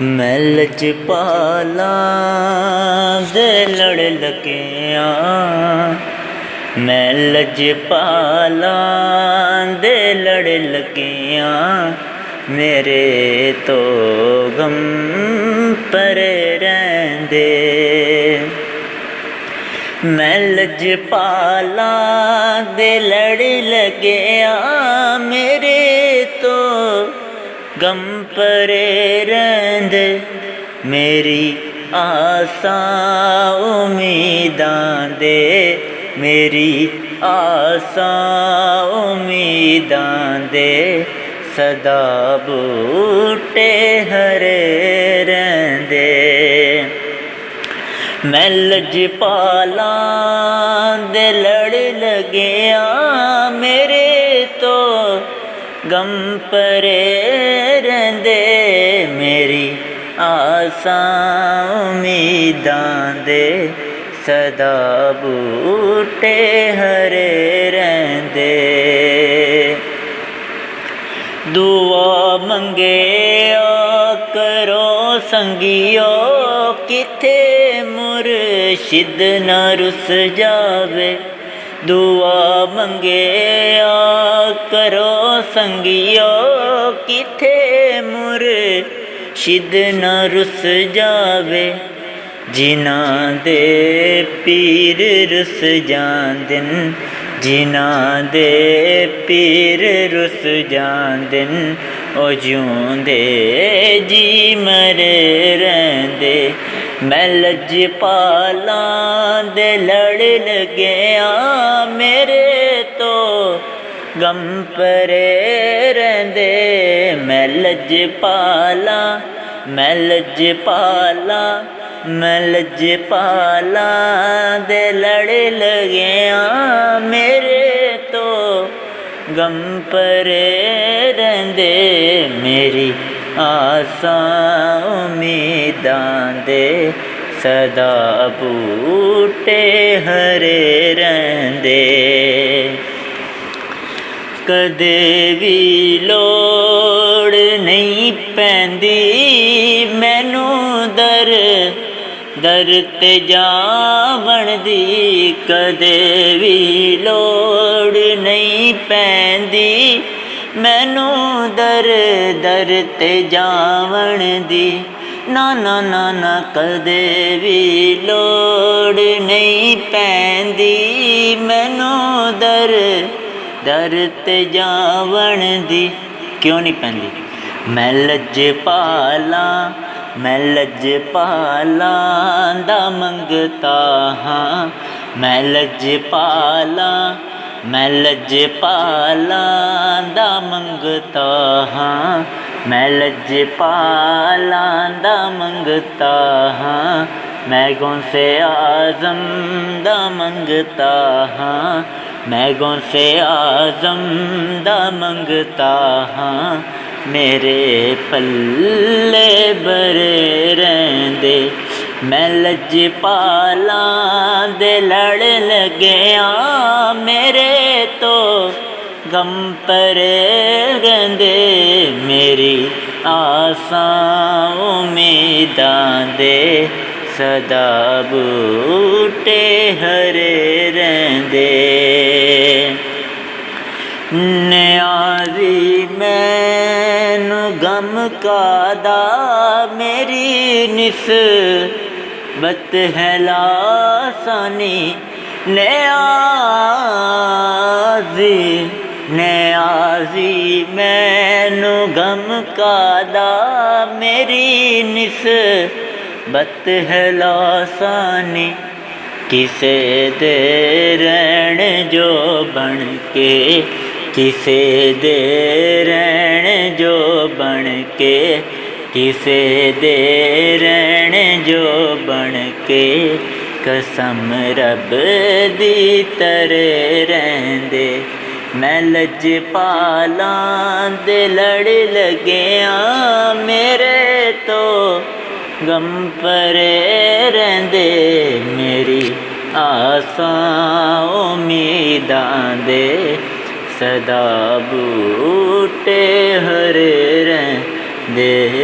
मैं लजपाला दे लड़ लगिया, मैं लजपाला दे लड़ लगिया, मेरे तो गम परे रहंदे। मैं लजपाला दे लड़ लगिया, मेरे तो गम परे रहंदे। मेरी आसां उम्मीदां दे, मेरी आसां उम्मीदां दे, सदा बूटे हरे रहंदे। मैं लजपाला दे लड़ लगिया, मेरे तो गम परे रहंदे। मेरी आसां उम्मीदां दे, सदा बूटे हरे रहंदे। दुआ मंगे करो संगियो, किथे मुर्शिद न रुस जावे। दुआ मंगे करो संगियो, किथे मुर्शिद न रुस जावे। जिन्हां दे पीर रुस जांदन, जिन्हां दे पीर रुस जांदन, ओ जिउंदे जी मरे रहंदे। मैं लजपाला दे लड़ लगिया, मेरे तो गम परे रहंदे। मैं लजपाला, मैं लजपाला, मैं लजपाला दे लड़ लगिया, मेरे तो गम परे रहंदे। मेरी आसां उम्मीदां दे, सदा बूटे हरे रहंदे। कदे भी लोड़ नहीं पैंदी मैनू दर दर ते जावण दी। कदे भी लोड़ नहीं पैंदी मैनू दर दर ते जावण दी। ना ना ना ना कदे भी लोड़ नहीं पैंदी मैनू दर दर ते जावण दी। क्यों नहीं पैंदी? मैं लजपाला, मैं लजपाला दा मंगता हाँ। मैं लजपाला, मैं लजपाला दा मंगता हाँ। मैं लजपाला दा मंगता हाँ। मैं गौसे आज़म दा मंगता हाँ। मैं गौसे आज़म दा मंगता हाँ। मेरे पल्ले बरे रहंदे। मैं लजपाला दे लड़ लगिया, मेरे तो गम परे रहंदे। मेरी आसां उम्मीदां दे, सदा बूटे हरे रहंदे। नियाज़ी मैनू गम कादा, मेरी निस्बत है लासानी। नियाज़ी नियाज़ी मैनू गम कादा, मेरी निस्बत है लासानी। किसे दे रहण जो बन के, किसे दे रहण जो बन के, किसे दे रहण जो बन के। कसम रब दी तरे रहंदे। मैं लजपाला दे लड़ लगिया, मेरे तो गम परे रहंदे। मेरी ਆਸਾਂ ਉਮੀਦਾਂ ਦੇ ਸਦਾ ਬੂਟੇ ਹਰੇ ਰਹਿੰਦੇ